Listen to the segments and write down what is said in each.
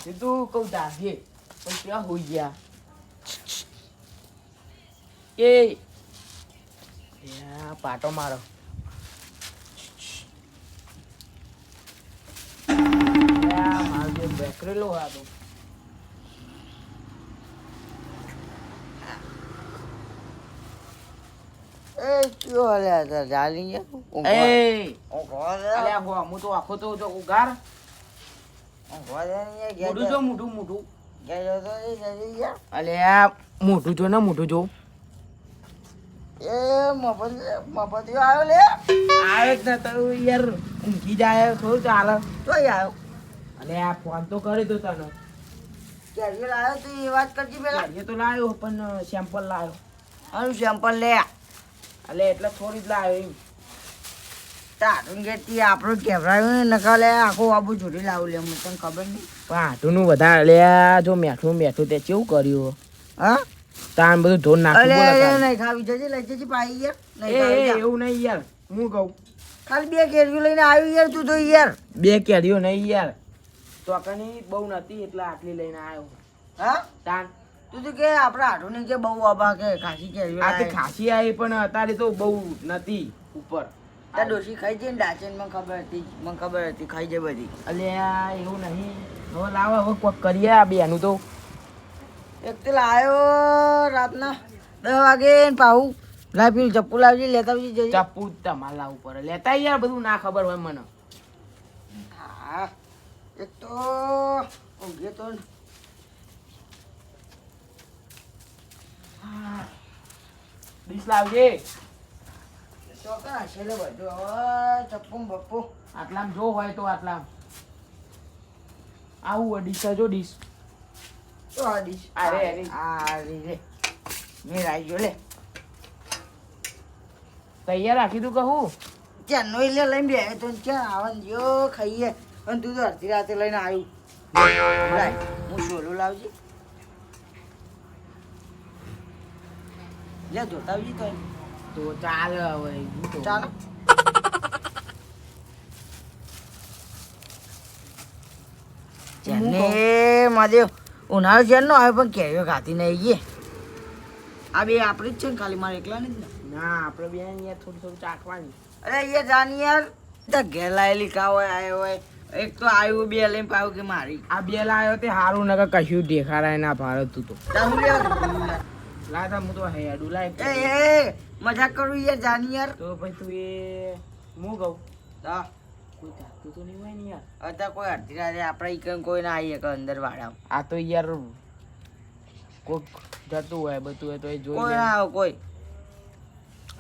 જાતે તો કહું જાગે પણ ક્યાં હોઈ ગયા એ પાટો મારો મારો જે બેકરેલો હતો હું તો આખો તો ઉગાર મોઢું જો મોઢું અલ્યા મોઢું જો ને મોઢું જો મફત આવ્યો લે આવે જ ને તો યાર ઊંઘી જાય થોડું ચાલે તો આવ્યો અલે આ ફોન તો કરી દો તને કેરીઓ લાવ્યો તું એ વાત કરજી પેલા એ તો લાવ્યો પણ સેમ્પલ લાવ્યો આનું સેમ્પલ લે અલે એટલે થોડી જ લાવ્યો એમ તારું ગેટથી આપણું કેવરાયું ને નકા લે આખું આબુ જોડી લાવું લે મને તને ખબર નહીં પણ આટુનું વધારે અલ્યા જો મેઠું તે કેવું કર્યું હા તાન બધું ધોન નાખ્યું બોલે નહીં ખાવી જજે લઈ જજે પાઈ યાર એવું નહીં યાર હું કહું ખાલી 2 કેરીઓ લઈને આવ્યો યાર તું તો યાર 2 કેરીઓ નહીં યાર ચોકાની બહુ નથી એટલે આટલી લઈને આવ્યો હા તાન તું તો કે આપણા આઠું કે બહુ આબા કે ખાસી કેરીઓ આ તે ખાસી આવી પણ અત્યારે તો બહુ નથી ઉપર તાર ડોશી ખાઈ જઈને ડાચન મને ખબર હતી ખાઈ જાય બધી અલ્યા એવું નહીં હવે લાવો હવે કોક કરીએ આ બેનું તો એક તો લાવ્યો રાતના 10 વાગે ને પાહુ લાવ પેલું ચપ્પુ લાવજી લેતા આવજી જજે ચપ્પુ તમારે લાવવું પડે લેતા યાર બધું ના ખબર હોય મને હા એક તો ઊંઘે તો ડીશ લાવજે ચોકા છેલ્લે બધું હવે ચપ્પુ બપ્પુ આટલામ જો હોય તો આટલામ આવું ડીશ જો ડીશ તો આ ડીશ અરે રે મેં રાખ્યો લે તૈયાર રાખી તું કહું ત્યાં નો લે લઈને બે તો ક્યાં આવન જો ખાઈએ અને તું તો અડધી રાતે લઈને આવ્યું હું શોલું લાવજી લે જોતા આવજી તો ચાલે હવે ચાલો જેને મહાદેવ ઉનાળો જેન નો આવે પણ કેરીઓ ખાતી નહીં ગઈ આ બે આપણી જ છે ને ખાલી મારે એકલા નહીં ને ના આપણે બે યાર થોડું ચાખવાની અરે યાર જાની યાર ઘેર લાયેલી કા હોય આવ્યો હોય એક તો આવ્યું બે લઈને પાવ્યું કે મારી આ બે લાયો તે હારું નકર કશું દેખાડાય ના ભારત તું તો ચાલુ લે લાતા હું તો હેડું લાય એ મજાક કરું યાર જાની યાર તો પછી તું એ હું કહું હા કોઈ થાકતું તો નહીં હોય ને યાર અત્યારે કોઈ અડધી રાતે આપણે ઈકન કોઈ ના આવીએ કે અંદર વાળા આ તો યાર કોક જતું હોય બધું હોય તો એ જોઈ કોઈ લે ના આવે કોઈ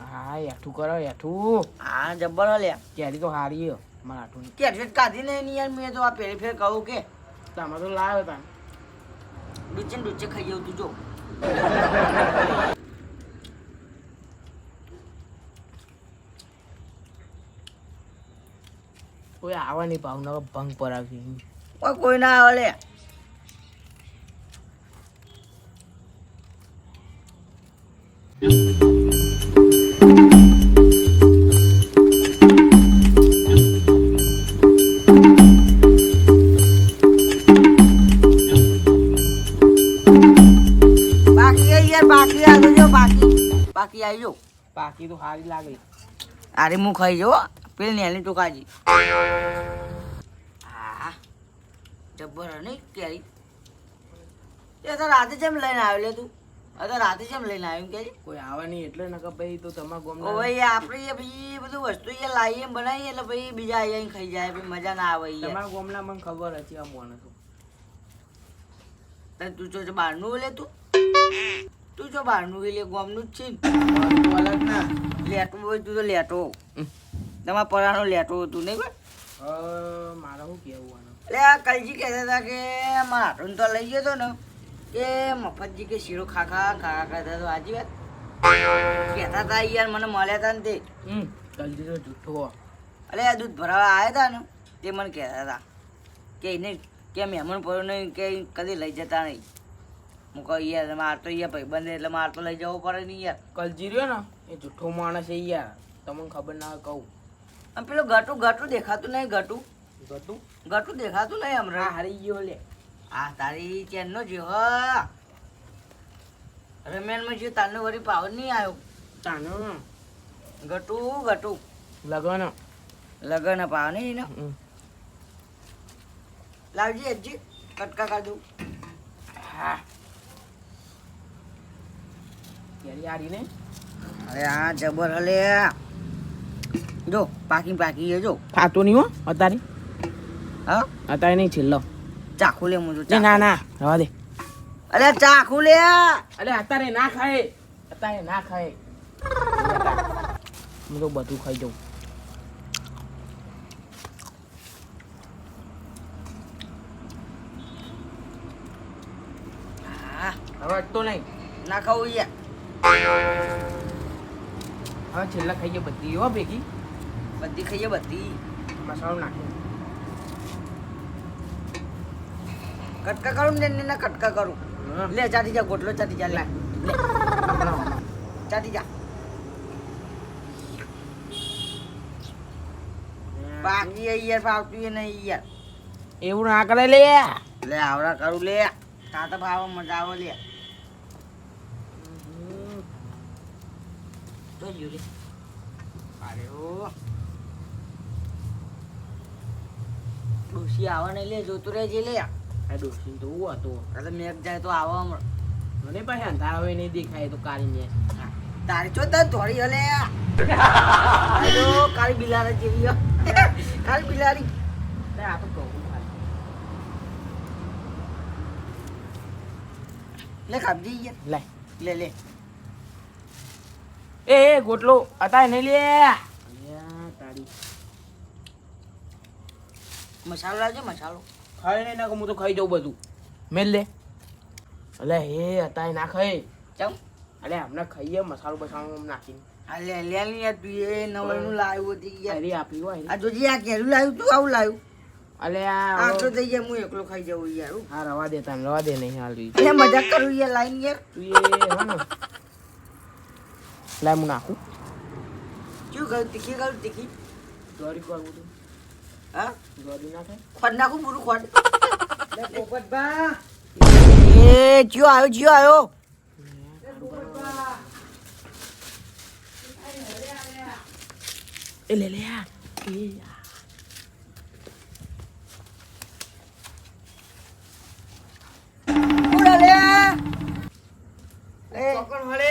હા હેઠું કરો હેઠું હા જબ્બર લે કેરી તો હારી હે મારા હાઠું કેરી કાઢી નહીં યાર મેં તો આ પેલી ફેર કહું કે તમે તો લાવ્યો તા ડૂચે ખાઈ જવું તું જો કોઈ આવવાની ભાવના ભંગ પર આવી કોઈ ના આવે લે બાકી આવજો બાકી તો હારી લાગે અરે હું ખાઈ જો પેલી નેલી ટોકાજી હા જબ્બર નહીં કેરી એ તો રાતે જેમ લઈને આવ્યો લે તું તો રાતે જેમ લઈને આવ્યું કે કોઈ આવે નહીં એટલે નકર ભાઈ તો તમારા ઓ ગામના ભાઈ આપણે ભાઈ બધું વસ્તુ એ લાવીએ બનાવીએ એટલે ભાઈ બીજા અહીંયા ખાઈ જાય ભાઈ મજા ના આવે તમારા ગામના મને ખબર હતી આ માણસો તું જો બહારનું લે તું જો બહારનું લે ગામનું જ છે અલગ ના લેટો હોય તું તો લેટો તમારા પરાનો લેટો હતું નહીં ભાઈ મારે શું કહેવું આનું એટલે આ કલજી કહેતા હતા કે મારા હાથું તો લઈ ગયો હતો ને કે મફતજી કે શીરો ખાતા તો આજી વાત કહેતા હતા યાર મને મળ્યા હતા ને તે જલ્દી તો જૂઠો અરે આ દૂધ ભરાવા આવ્યા હતા ને તે મને કહેતા હતા કે એને કે મહેમાન પડ્યો નહીં કે કદી લઈ જતા નહીં હું કહું યાર મારે તો યાર ભાઈબંધ એટલે મારે તો લઈ જવો પડે નહીં યાર કલજી રહ્યો ને એ જૂઠો માણસ છે યાર તમને ખબર ના કહું અને પેલું ગટું દેખાતું નહીં ગટું ગટું દેખાતું નહીં હમણાં હારી ગયો લે આ તારી ચેનનો જ્યો હ રમેનમાં જ્યો તારનો વળી પાવર નહીં આવ્યો તાનો ગટું લગન લગન પાવ નહીં ને લાવજી હજી કટકા કાઢું હા કેરી આરી ને અરે આ જબર હલે જો પાકી જો ખાતો નહીં હો અત્યારે હા અત્યારે નહીં છેલ્લો ચાખું લે હું એ ના રવા દે અરે ચાખું લે અરે અત્યારે ના ખાય હું તો બધું ખાઈ જાઉં હા હવે અટતો નહીં ના ખાવું યાર હવે છેલ્લા ખાઈએ બધી હો ભેગી બધી ખાઈએ બધી મસાલો નાખી કટકા કરું ને કટકા કરું લે ચાટી જા ગોટલો ચાટી જા લે ચાટી જા બાકી યાર ફાવતું નહીં યાર એવું ના કરે લે લે આવડા કરું લે તાતા ભાવ મજા આવે લે તો યુરી અરે ઓ ડોસી આવે ને લે જોતું રહેજે લે આ ડોસી તો હું હતો અરે મેઘ જાય તો આવો હમણાં મને પાસે અંધારા હોય નહીં દેખાય તો કાઢીને તારી ચો તાર થોડી હલે હેલો કાળી બિલાડી જેવી હો. કાળી બિલાડી આ તો કહું લે ખાબજી યાર લે લે એ ગોટલો હતા નહીં લે તારી મસાલો લાવજો મસાલો ખાઈ નહીં નાખો હું તો ખાઈ જાઉં બધું મેલ લે અલે એ હતા ના ખાઈ ચમ અલે હમણાં ખાઈએ મસાલો બસાલો નાખીને આ લે લે ની યાર તું એ નવનું લાવ્યું હતી યાર અરે આપી હોય આ જોજી આ કેરું લાવ્યું તું આવું લાવ્યું અલે આ તો થઈ જાય હું એકલો ખાઈ જાઉં યાર હા રવા દે તાન રવા દે નહીં હાલ એ મજાક કરું યાર લાઈન યાર તું એ હો ને લાય હું નાખું શું કહ્યું તીખી ગોરી કરવું તું હા ગોરી નાખે ખોડ નાખું પૂરું ખોડ લે પોપટબા એ જીઓ આવ્યો એ લે લે આ એ પૂરા લે એ કોણ હળે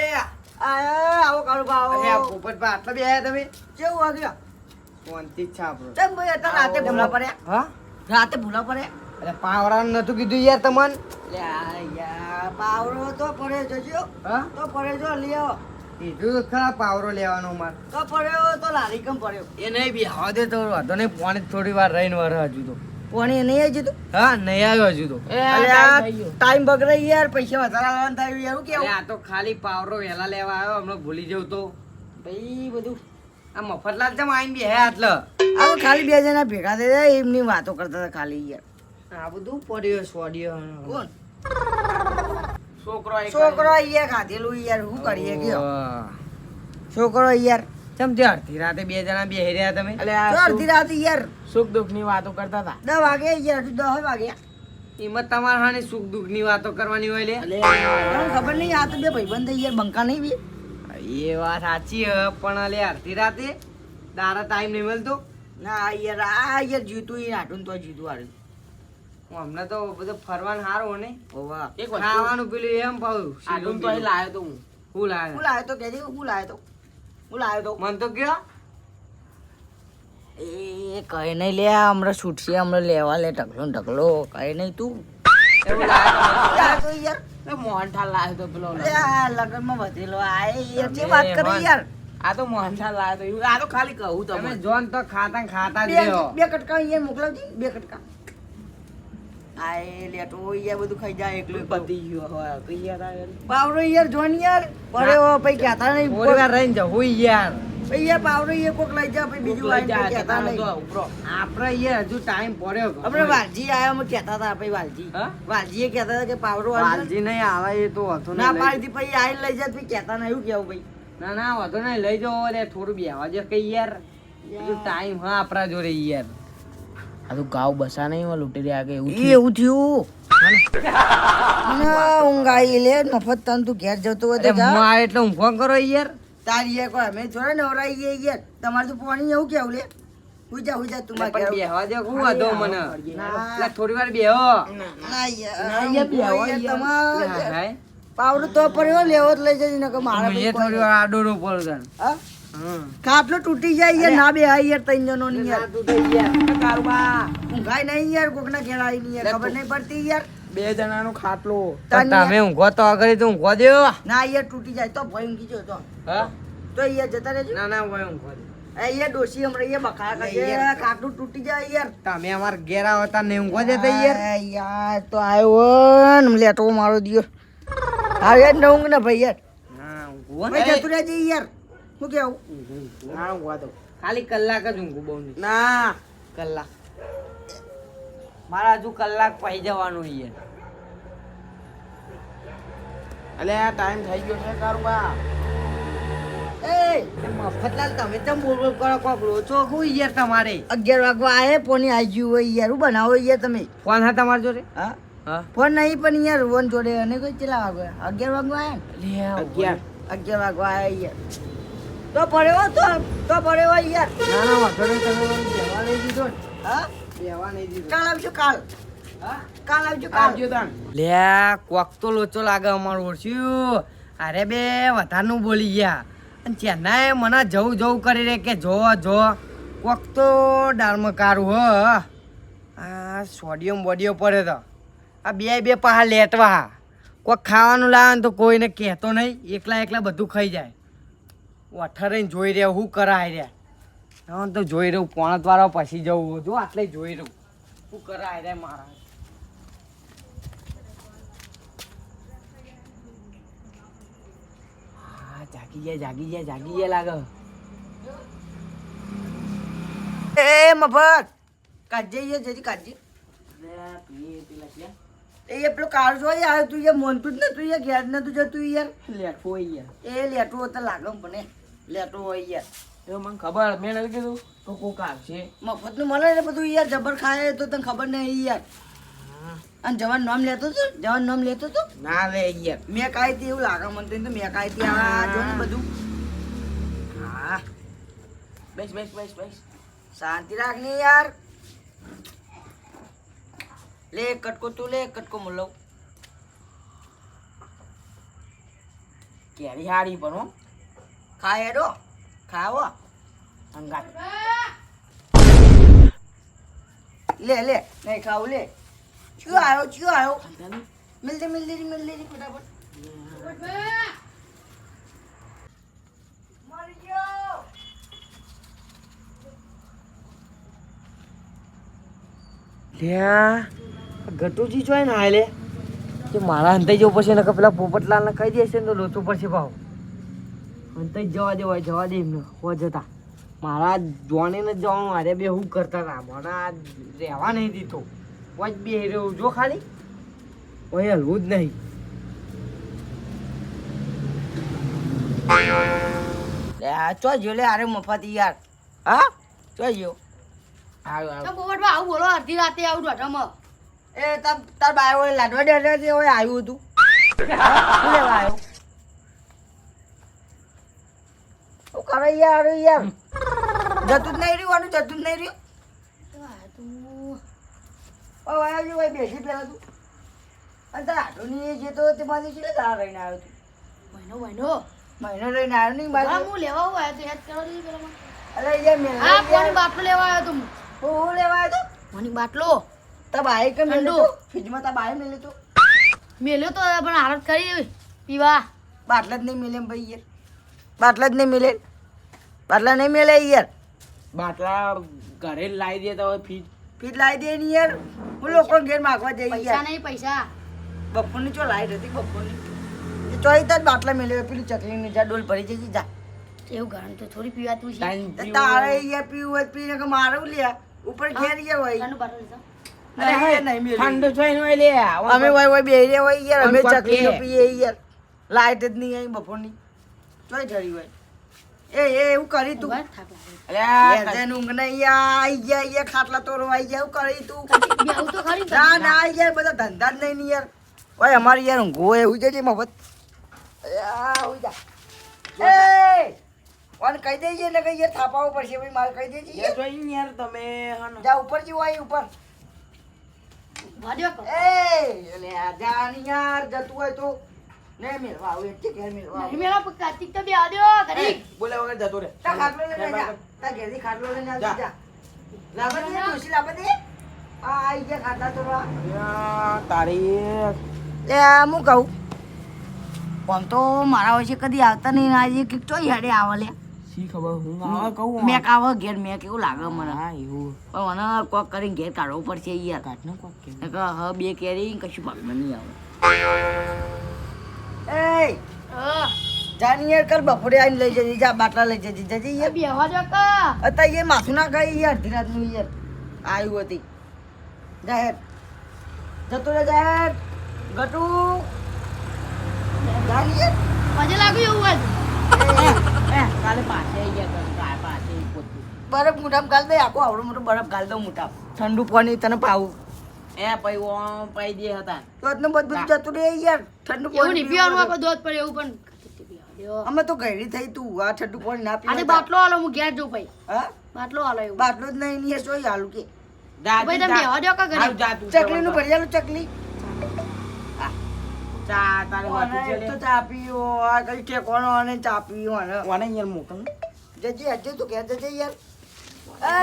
આવો કાળુ ભાવ અરે આ પોપટભા આટલા બે આયા તમે કેવું વાગ્યો શાંતિ જ છે આપણો ચમ ભાઈ અત્યારે રાતે ભૂલા પડ્યા હા રાતે ભૂલા પડ્યા અરે પાવરાનું નતું કીધું યાર તમન લે આ યાર પાવરો તો પડે જોજો હા તો પડે જો લ્યો કીધું તો ખરા પાવરો લેવાનો માર તો પડ્યો તો લારી કમ પડ્યો એ નહીં બી હવા દે તો વાંધો નહીં પાણી થોડી વાર રહીને વર હજુ તો પોણી નહીં આવી જતું હા નહીં આવ્યો હજુ તો એ અરે આ આ થઈ ગયો ટાઈમ બગડે યાર પૈસા વધારે લાવવાનું થાય યાર હું અરે કેવું આ તો ખાલી પાવરો વહેલા લેવા આવ્યો હમણાં ભૂલી જવું તો ભાઈ બધું આ મફતલાલ ચમ આઈને બે હે આટલે આ તો ખાલી બે જણા ભેગા થઈ જાય એમની વાતો કરતા હતા ખાલી યાર આ બધું પડ્યો સોડિયો કોણ છોકરો એક છોકરો અહીંયા ખાધેલું યાર શું કરીએ કયો ઓહ. છોકરો યાર ચમ તે અડધી રાતે બે જણા બે રહ્યા તમે અલે તો આ અડધી રાતે યાર સુખ દુઃખ ની વાતો કરતા હતા 10 વાગે યાર 10 વાગ્યા એમાં તમારે હાને સુખ દુઃખ ની વાતો કરવાની હોય લે અલે મને ખબર નહીં આ તો બે ભાઈબંધ થઈ યાર બંકા નહીં બી એ વાત સાચી હે પણ લે અડધી રાતે તારા ટાઈમ નહીં મળતો ના યાર જીતું ઈ નાટું તો જીતું હારું હું હમણાં તો બધું ફરવાનું સારું ને ઓવા એક વસ્તુ ખાવાનું પેલું એમ પાઉં આટલું તો અહીં લાયો તો હું હું લાવે હું લાવ્યો તો કેજી હું લાવ્યો તો મન તો કયો એ કઈ નહીં લે હમણાં છૂટશે હમણાં લેવા લે ઢકલો કઈ નહીં તું એવું લાવે લાવ્યો તો યાર એ મોહનથાળ લાયો તો પેલો અરે આ લગનમાં વધેલો આ યાર જે વાત કરી યાર આ તો મોહનથાળ લાયો તો એવું આ તો ખાલી કહું તમે તમે જોન તો ખાતા ખાતા જ બે રહ્યો બે કટકા અહીંયા મોકલાવજી બે કટકા આ એ લેટો યાર બધું ખાઈ જાય એકલું પતી ગયો હોય તો યાર આ યાર. પાવડો યાર જોન યાર પડ્યો પછી કહેતા નહીં થોડી વાર રહીને જવું યાર પછી યાર પાવડો યાર કોક લઈ જા પછી બીજું લઈ આવીને જાય કહેતા તો નહીં ઉપરો આપણે યાર હજુ ટાઈમ પડ્યો આપણે વાલજી આયા અમે કહેતા હતા પછી વાલજી હા? વાલજીએ કહેતા હતા કે પાવડો આવી વાલજી નહીં આવે એ તો હતો ના નહીં પાડી પછી આઈને લઈ જાય પછી કહેતા નહીં એવું કેવું ભાઈ ના ના વાંધો નહીં લઈ જાઓ લે થોડું બેહવા દે કઈ યાર ટાઈમ હા આપણા જોડે યાર આ તો ગાવ બસા નહીં હોય લૂંટી રહ્યા કે એવું એવું થયું ના ઊંઘ આવી લે મફત તન તું ઘેર જતો હોય તો અરે જા માં એટલે ઊંઘો કરો યાર. તારી યાર કોઈ અમે થોડા નવરાઈએ યાર તમારે તો પાણી એવું કેવું લે હુજા તું માર પણ ઘેર બેહવા દે હું હતો મને. ના. એટલે થોડી વાર બેહો. ના યાર ના યાર, બેહવા યાર. તમારે હાય. પાવડો તો પડ્યો લેવો જ લઈ જજે નકર મારા હું ભાઈ એ થોડી વાર આડો રો પડું તને. હા હમ. ખાટલો તૂટી જાય યાર ના બે યાર ત્રણ જણો ની યાર કારુબા ઊંઘાય નહીં યાર કોકના ઘેર આવી ની યાર ખબર નહીં પડતી યાર 2 જણાનો ખાટલો. પણ તમે ઊંઘો તો આગળ તો ઊંઘો દો. ના યાર તૂટી જાય તો ભય ઊંઘી જો તો હા? તો યાર જતા રહેજો ના ના ભાઈ ઊંઘો દો. એ યાર ડોશી હમણાં યાર બકા યાર. કરે ખાટલું તૂટી જાય યાર તમે અમાર ઘેર આવો તા ને ઊંઘો દેતા યાર. યાર તો આવ્યો ને લેટો મારો દિયો હા યાર ન ઊંઘ ને ભાઈ યાર ના ઊંઘો ભાઈ ને. જતું રહેજે યાર શું કેવું ના ઊંઘવા દો. ખાલી કલાક જ ઊંઘું બહુ નહીં. ના કલાક. મારા હજુ કલાક પાઈ જવાનું યાર. અલે આ ટાઈમ થઈ ગયો છે કારુબા. એ મફતલાલ તમે ચમ બોલ બોલ કરો કોક લોચો હું યાર તમારે. 11 વાગવા આયે પોની આવી ગયું હોય યાર હું બનાવો યાર તમે ફોન હા તમારા જોડે? હા હા. ફોન નહીં પણ યાર વન જોડે અને કોઈ ચેલા વાગવા 11 વાગવા આયા લે 11. 11 વાગવા આયા યાર તો પડ્યો તો પડ્યો યાર ના ના વાંધો નહીં, તમે મને બેહવા નહીં દીધો ને. હા બેહવા નહીં દીધો. કાલ આવજો કાલ હા? કાલ આવજો કાલ આવજો તાન. લે કોક તો લોચો લાગે અમારું ઓળખ્યું. અરે બે વધારનું બોલી ગયા અને ચેન્નાઈ મને જવું જવું કરી રે કે જો કોક તો દાળમાં કારું હ આ સોડિયમ બોડિયો પડે તો આ બે પાહા લેટવા કોક ખાવાનું લાવે ને તો કોઈને કહેતો નહીં, એકલા બધું ખાઈ જાય. અઠારે જોઈ રહ્યા શું કરાય રહ્યા હા તો જોઈ રહ્યું પોણત વાળો પછી જવું જો આટલે જોઈ રહ્યું શું કરાય રે મારા. હા જાગી જાય લાગે. એ મફત કાજે યાર જજી કાજે એ પેલો કાર જો યાર તું યાર મોનતું જ ને તું યાર ઘેર ને તું જતું યાર લેટ હોય યાર. એ લેટો તો લાગે મને લેટો હોય યાર એ મને ખબર મેં નથી કીધું તો કોક આવશે. મફત નું મળે ને બધું યાર જબર ખાય તો તને ખબર નહીં યાર અને જવાન નામ લેતો તો ના લે યાર. મેં કાંઈ હતી એવું લાગે મને તો મેં કાંઈ હતી આ જો ને બધું હા બેસ. શાંતિ રાખ ને યાર લે એક કટકો તું લે એક કટકો હું લઉં કેરી હારી પણ હો. ખાય હેડો ખાવો હંગાત. લે નહીં ખાવું લે ચિયો આવ્યો મિલ દે ફટાફટ મરી ગયો લ્યા ગટુજી જોઈ ને હાલે કે મારા હંતાઈ જવું પડશે ને પેલા પોપટલાલ ને કહી દેશે ને તો લોચું પડશે ભાવ. હંતાઈ જવા દે એમને હો જતા મારા જોને ને જવાનું મારે બે હું કરતા હતા મને આ રહેવા નહીં દીધો વચ બે રહ્યો જો ખાલી કોઈ હલવું જ નહીં. લે આ ચો જો લે અરે મફતી યાર હા ચો જો આવ્યો. પોપટભાઈ આવું બોલો અડધી રાતે આવું દોઢામાં એ તાર બાય ઓય લાડવા દે ઓય આવ્યું હતું શું લેવા આવ્યો શું કરે યાર જતું જ નહીં રહ્યું ઓ આવ્યો ભાઈ બેસી પેલા તું અને તાર આટોની જે તો તેમાંથી છે તાર રહીને આવ્યો તું મહિનો રહીને આવ્યો નહીં હા, બાજુ હું લેવા આવું આવ્યો તો યાદ કરો તો પેલા મને. અરે યાર મેં હા પાણી બાટલો લેવા આવ્યો તો હું. હું લેવા આવ્યો તો પાણી બાટલો તાર બાય કે મેલે ઠંડુ. તો ફ્રીજમાં તાર બાય મેલે તો મેલ્યો તો પણ હાલત કરી પીવા બાટલા જ નહીં મિલે એમ ભાઈ યાર બાટલા જ નહીં મિલે બાટલા નહીં મિલે યાર બાટલા ઘરે લાવી દેતા હોય ફીટ. ફીટ લાવી દે ને યાર હું લોકો ઘેર માગવા જઈ પૈસા યાર નહીં પૈસા બપોરની ચો લાઈટ હતી બપોરની ચોઈ તાર બાટલા મેળવે પેલી ચકલીની જા ડોલ ભરી જઈ જા એવું ગરમ તો થોડી પીવાતું છે ટાઈમ તો તારે યાર પીવું હોય તો પીને કે મારું લ્યા ઉપર ઘેર ગયા હોય ઠંડુ બાટલો લીધો અરે હા નહીં મેળવે. ઠંડુ જોઈને હોય લે. અમે હોય બે રહ્યા હોય યાર અમે પણ ચકલીનો કે. પીએ યાર લાઈટ જ નહીં આવી બપોરની ચોઈ જડી હોય એવું કરી તું ઉભા, થાક લાગે. અલ્યા એ જેન ઊંઘ નહીં આઈ ગયા ખાટલા તોડવા આઈ ગયા એવું કરી તું બે આવું તો ખરી ના ના આઈ ગયા બધા ધંધા જ નહીં ને યાર ઓય અમારી યાર ઊંઘો એવું છે મફત અલ્યા હુઈ જા એ ઓન કહી દેજે ને કે યાર થાપાવો પડશે ભાઈ મારે કહી દેજે યાર જોઈને યાર તમે હન જા ઉપર જીવો આઈ ઉપર ભાડ્યો કો. અલ્યા જા ની યાર જતું હોય તો ને મેલવા આવું એટલે ઘેર મેલવા આવું. નહીં મેળો પણ કાર્તિક તો બે આડ્યો ઘડીક. બોલે વગર જતો રે તા ખાટલો લઈને જા તા ઘેરથી ખાટલો લઈને આવજે જા લાવવા દે ડોશી લાવવા દે આ આઈ ગયા ખાટલા તોડવા અલ્યા તારી લે હું કહું આમ તો મારા વચ્ચે કદી આવતા નહીં આજે કે ચોઈ હેડે આવે લે શી ખબર હું આવા કહું મેક આવે ઘેર મેં કેવું લાગે મને હા એવું પણ મને કોક કરીને ઘેર કાઢવો પડશે યાર કાઢ ને કોક કે નકર હ બે કેરી કશું ભાગમાં નહીં આવે એ હા, જાની યાર કર બપોરે આવીને લઈ જજે જા બાટલા લઈ જજે જજે આ યાર બે ભાડ્યો કો. અત્યારે એ માથું ના ગઈ યાર અડધી રાતનું યાર આવ્યું હતી જાહેર જતો રે જાહેર ગટુ જાની યાર મજા લાગ્યું એવું હોય. કાલે પાછે આવી ગયા કાલે પાછે પોતું બરફ મોઢામાં ગાલ દે આખો આવડો મોટો બરફ ગાલ દઉં મોઢા ઠંડુ પાણી તને પાવું એ પઈ ઓમ પઈ દે હતા તો એટલું બધું જતું રે યાર ઠંડુ એવું નહીં પીવાનું પીવાનું. આખો દોધ પડે એવું પણ કાર્તિક તો બે આડ્યો. અમે તો ઘડી થઈ તું આ ઠંડુ પાણી ના આજે પીવા બાટલો આલો હું ઘેર જઉં ભાઈ. હા બાટલો આલો એવું. બાટલો જ નહીં ની સોય હાલું કે ભાઈ તમે બેહવા દો કે ઘડીક. ચકલી નું ભરિયાલું ચકલી ચા તારે વાતું છે એક તો ચા પીવો આ કઈ ટેકોનો અને ચા પીવો અને વાને યાર મોકલ જજે હજે તું કે જજે યાર એ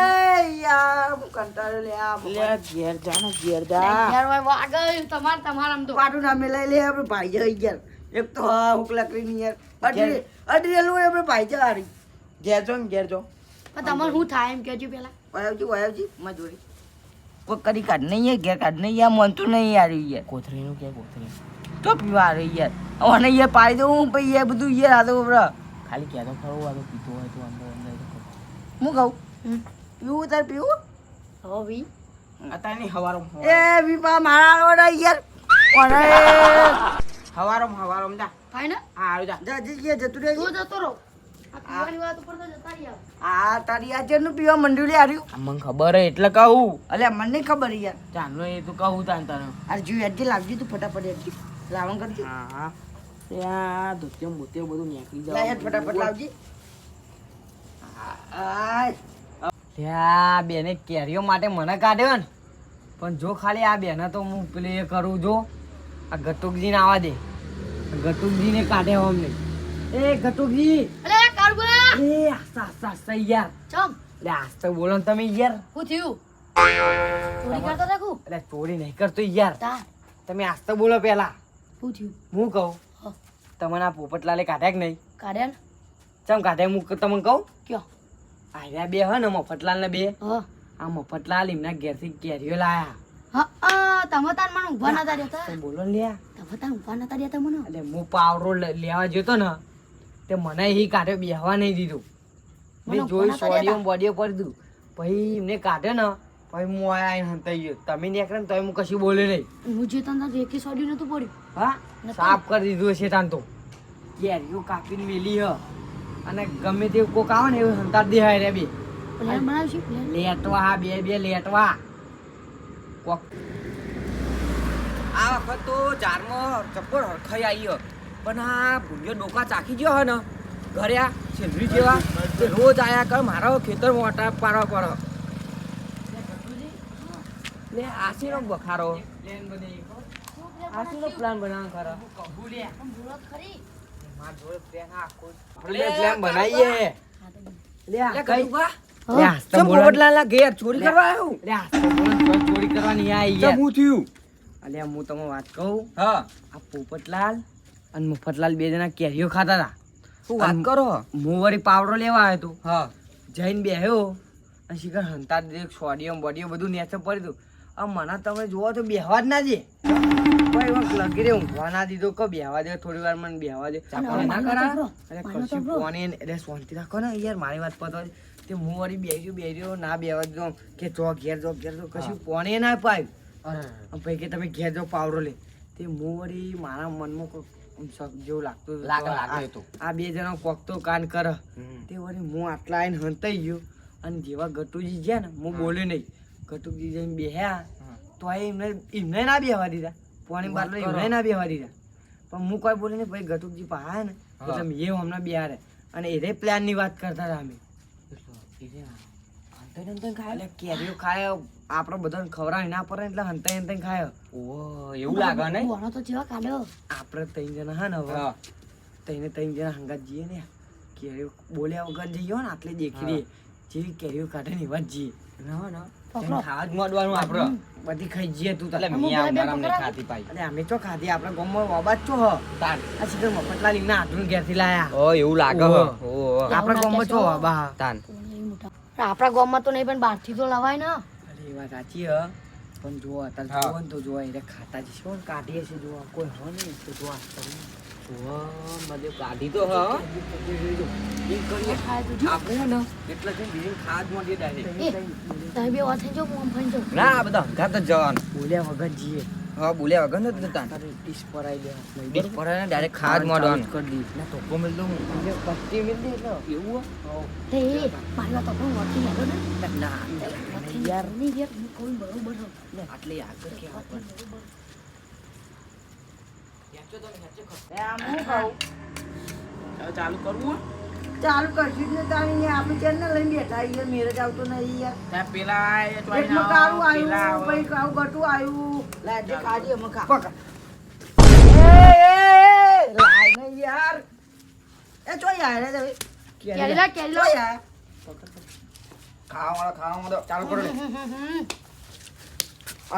યાર હું કંટાળો લે આ લે ઘેર જા ને ઘેર જા ઘેર હોય વાગે તમારામ તો. પાટું નામે લઈ લે આપણે ભાઈ જાય યાર એક તો હા હુક લકડી ની યાર અડરેલું હોય આપણે ભાઈ જા હારી ઘેર જો ને ઘેર જો પણ તમારે શું થાય એમ કહેજો પેલા. વાયવજી મજૂરી કોઈ કરી કાઢ નહીં યાર ઘેર કાઢ નહીં યાર મનતું નહીં યાર યાર કોથરીનું કે કોથરી તો પીવા રે યાર અને યાર પાડી દઉં પછી યાર બધું યાર આ તો બરા ખાલી ક્યાં તો ખરું આ તો પીતો હોય તો અંદર અંદર હું કહું પીવું તાર પીવું હવે વી. અત્યારની હવારો એ વિપા મારા આવડા યાર અને હવારો જા થાય ને હા આવી જા જા જઈએ જતું રહે તું જતો રહો. આ પીવાની વાત ઉપર તો જતા રહી આવો. આ તારી આજે નું પીવા મંડ્યું લે હાર્યું આ મને ખબર હે એટલે કહું અલ્યા મને નહીં ખબર યાર ચાલો એ તો કહું તાન તને આ જીવ હેડજી લાવજી તું ફટાફટ હેડજી લાવણ કરજી હા હા ત્યાં ધોતિયો બોતિયો બધું નીકળી લા હેડ ફટાફટ લાવજી આય ત્યાં બેને કેરીઓ માટે મને કાઢ્યો ને પણ જો ખાલી આ બેને તો હું પેલી એ કરું જો આ ગટુકજીને આવવા દે ગટુકજીને કાઢે અમને એ ગટુકજી અલે કાળુબા એ આસ્તા આસ્તા આસ્તા યાર ચમ એટલે આસ્તા બોલો ને તમે યાર શું થયું ચોરી કરતો રાખું એટલે ચોરી નહીં કરતો યાર તા તમે આસ્તા બોલો પેલા શું થયું હું કહું હા. તમને આ પોપટલાલે કાઢ્યા કે નહીં કાઢ્યા ને ચમ કાઢે હું તમને કહું કયો આર્યા બે હે ને મફતલાલ ને બે હા આ મફતલાલ એમના ઘેરથી કેરીઓ લાયા હા તમે તાર મને ઊભા નતા દેતા તો બોલો ને લ્યા તમે તાર ઊભા નતા દેતા મને એટલે હું પાવરો લેવા જતો ને તે મને એ કાઢે બેહવા નહીં દીધું મેં મને જોઈ કોના કાઢ્યા સોડિયો બોડિયો કરી દીધું પછી એમને કાઢે ને પછી હું આયા હંતાઈ ગયો તમે નીકળે ને તો હું કશું બોલે નહીં હું જે તને રેકી સોડ્યું નતું પડ્યું હા નતું. સાફ કરી દીધું હશે તાન તો કેરીઓ કાપીને મેલી હ અને ગમે તે કોક આવે ને એવું હંતાર દેહાય રે બે પ્લેન બનાવશું પ્લેન લેટવા હા બે લેટવા કોક આ વખત તો ચારમાં ચપ્પર હરખાઈ આવી પણ આ ભૂંજો ડોકા ચાખી ગયો હે ને ઘરે આ સેલરી જેવા તે રોજ આયા કર મારા ખેતર મોટા પાડવા પડે લે આશીનો બખારો આશીનો પ્લાન બનાવવાનો ખરો મુરત ખરી માર જોડે પ્લાન આખો પ્લાન બનાવીએ લે આ કઈ લે આસ્તા બોલલા ઘેર ચોરી કરવા આવ્યો લે આસ્તા બોલ ચોરી કરવાની આવી યાર હું થયું અલ્યા હું તમને વાત કહું હા આ પોપટલાલ અને મફતલાલ બે જણા કેરીઓ ખાતા હતા શું વાત કરો હું વળી પાવડો લેવા આવ્યો હતો હા જઈને બેહ્યો અને શિખર હંતા દેખ સોડિયમ બોડિયમ બધું નેચે પડી હતું આ મને તમે જુઓ તો બેહવા જ ના દે કોઈ વખત લગી રે ઊંઘવા ના દીધો કે બેહવા દે થોડી વાર મને બેહવા દે ચાપડે ના કરા અરે કશું કોને એટલે શાંતિ રાખો ને યાર મારી વાત પતવા દે તે હું વળી બેહ્યો ના બેહવા દો કે જો ઘેર જો કશું કોને ના પાય અરે પછી કે તમે ઘેર જાઓ પાવડો લે તે હું વળી મારા મનમાં આમ શક જેવું લાગતું હતું. લાગે, તો લાગે આ- એ તો. આ બે જણા કોક તો કાન કર તે વળી હું આટલા આવીને હંતાઈ ગયો અને જેવા ગટુજી ગયા ને હું બોલ્યો નહીં. ગટુજી જઈને બેહ્યા તો આ એમને ના બેહવા દીધા. પાણી બાટલો એમને ના બેહવા દીધા. પણ હું કોઈ બોલ્યો નહીં. ભાઈ ગટુજી પાયા ને તો તમે એ હમણાં બેહારે અને એ પ્લાન ની વાત કરતા હતા અમે. એટલે કેરીઓ ખાય આપડે બધાને ખવડાવી ના પડે એટલે હંતાઈ હંતાઈ ખાય. એવું લાગે ને બોનો તો જેવા કાઢ્યો આપણે ત્રણ જણા હા ને હવે હા. ત્રણ જણા હંગાત જઈએ ને કેરીઓ બોલ્યા વગર જઈએ ને આટલે દેખી રહીએ જેવી કેરીઓ કાઢે ને એવા જ જઈએ. પકડો ખાવા જ માંડવાનું આપણે બધી ખાઈ જઈએ તું તારે. એટલે મિયા ઉંમર અમને ખાતી પાઈ અરે અમે તો ખાધી આપણા ગામમાં બાબા જ છો હ તાન આ સીધા મફતલાલ એમના હાથનું ઘેરથી લાયા. ઓ એવું લાગે ઓહો. હો આપણા ગામમાં છો બાબા. તાન આપણા ગામમાં તો નહીં પણ બહારથી તો લવાય ને અરે એ વાત સાચી હ પણ જો અત્યારે હા. જોવો ને તો જોવા એને ખાતા જશે કોણ કાઢીએ છે જોવા કોઈ હો નહીં તો જોવા કાઢી તો હ ખાય તો જો. આપણે હે ને એટલે જઈને બીજી ખાદ માંડીએ ડાયરેક્ટ. એ તમે બે વાત થઈ જાઓ હું આમ ફરી જાઉં ના બધા હંગાત જ જવાનું બોલ્યા વગર જઈએ હા બોલ્યા વગર નથી તાન તારે ડીશ પરાઈ દે ડીશ પરાઈને ડાયરેક્ટ ખાવા જ માંડવાનું. કરી દી ના તો કોમેલ દઉં એટલે પત્તી મિલ દે એટલે એવું તે મારી વાત આપણું વર્તી લાગ્યો ને ના યાર નહીં યાર હું કહું બરોબર છે. આટલે આગળ કે ચાલુ કરવું ચાલુ કરશું જ ને તારે આપણે ચેનલ લઈને બેઠા અહીંયા મેરેજ આવતો નહીં યાર પેલા પેટમાં કાળું આવ્યું પછી કાળું ગટું આવ્યું લાજે ખાજી અમે ખા પકડ. લાય ને યાર એ ચોઈ આયા રે તમે કેરી લા કેરી લા. ચોઈ આયા ખાવા ચાલુ કરો ને.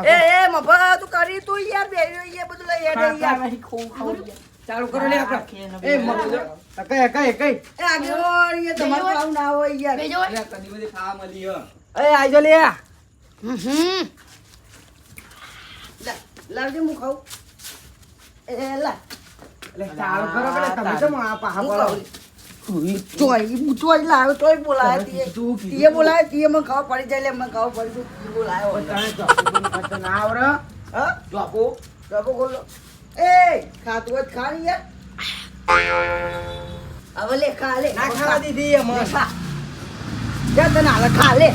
એ મફા તું કરી તું યાર બેહ્યો યાર બધું લઈ યાર ચાલુ કરો ને આપણે એ મગજ કઈ કઈ એ આગેવાન યાર તમારું કામ ના હોય યાર બેજો હોય. કદી બધી ખાવા મળી હે. એ આજો લે લાવજે હું ખાઉં એ લા એટલે ચાલુ કરો કે તમે તો આ પાહા હું બોલો ખાઉં ચોઈ લાવ્યો તોય બોલાય તીએ બોલાય તીએ મને ખાવા પડી જાય લે મને ખાવા પડી તી બોલાયો ના આવડે હા જોપો ડબો ખોલો એ ખાતું હોય તો ખા ને યાર હવે લે ખા લે ના ખાવા દીધી લે એમાં ખા જા તને હાલે ખા લે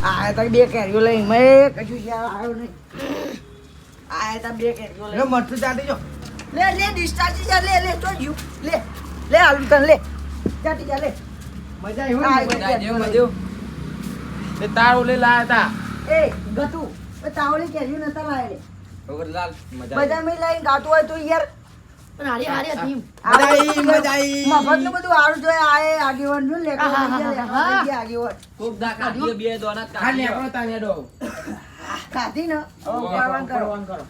આ તો બે કેરીઓ લઈ મેં કશું શેર આવ્યો નહીં આ તો બે કેરીઓ લઈ મરચું ચાટી જો લે ડિસ્ચાર્જ જા લે તો જીવ લે આલુ તને લે ચાટી જા લે મજા આ આવી મજા જેવું મજ્યું. તે તારું લઈ લાયા એ ગટુ એ તાવલી કેરીઓ નતા લાયા લે તા લાલ મજા બધા મેં લઈને ગાતું હોય તો યાર પણ હારી હારી હતી એમ. મજા આવી. મફતનું બધું હારું જોઈએ આ એ આગેવાન નું લે હા, હા, હા. આગેવાન કોક દા કાઢીએ બે દોના હા કાઢીએ. નેકળો તા નેડો કાઢી ને હવે ઉપાડવાનું કરો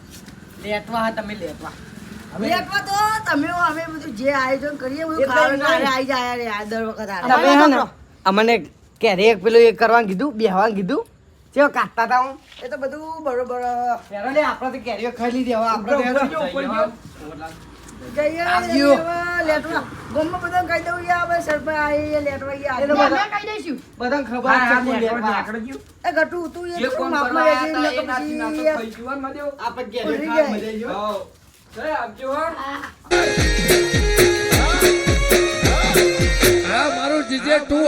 લેટવા હા તમે લેટવા લેટવા તો તમે અમે બધું જે આયોજન કરીએ બધું એટલે ખાવાનું નહીં. આવી જાય રે આ દર વખત આ તમે હે ને અમને ક્યારે એક પેલું એક કરવાનું કીધું બેહવાનું કીધું ચેવો કાઢતા તા હું એ તો બધું બરોબર પેલા લે આપણે તો કેરીઓ ખાઈ લીધી હવે આપણે તો હેડો જો ઉપર ગયો જઈએ આવ્યો. લેટવા ગમમાં બધા કહી દઉં યાર હવે સરપંચ આવી લેટવા એ યાર તો અમે કહી દઈશું. બધાને ખબર છે કોણ લેટવા. એ ગટુ તું જે એક કોમ માપમાં કરવા લેજે આયા એટલે તા એ નાથી નાતો પછી યાર ખાઈ જુઓ ને મધ્યો. આપણે કેરીઓ ભૂલી ખાવા જાય. મજા આવી હો. હાઉ. જય આપજો હો. આ મારું જીજે તું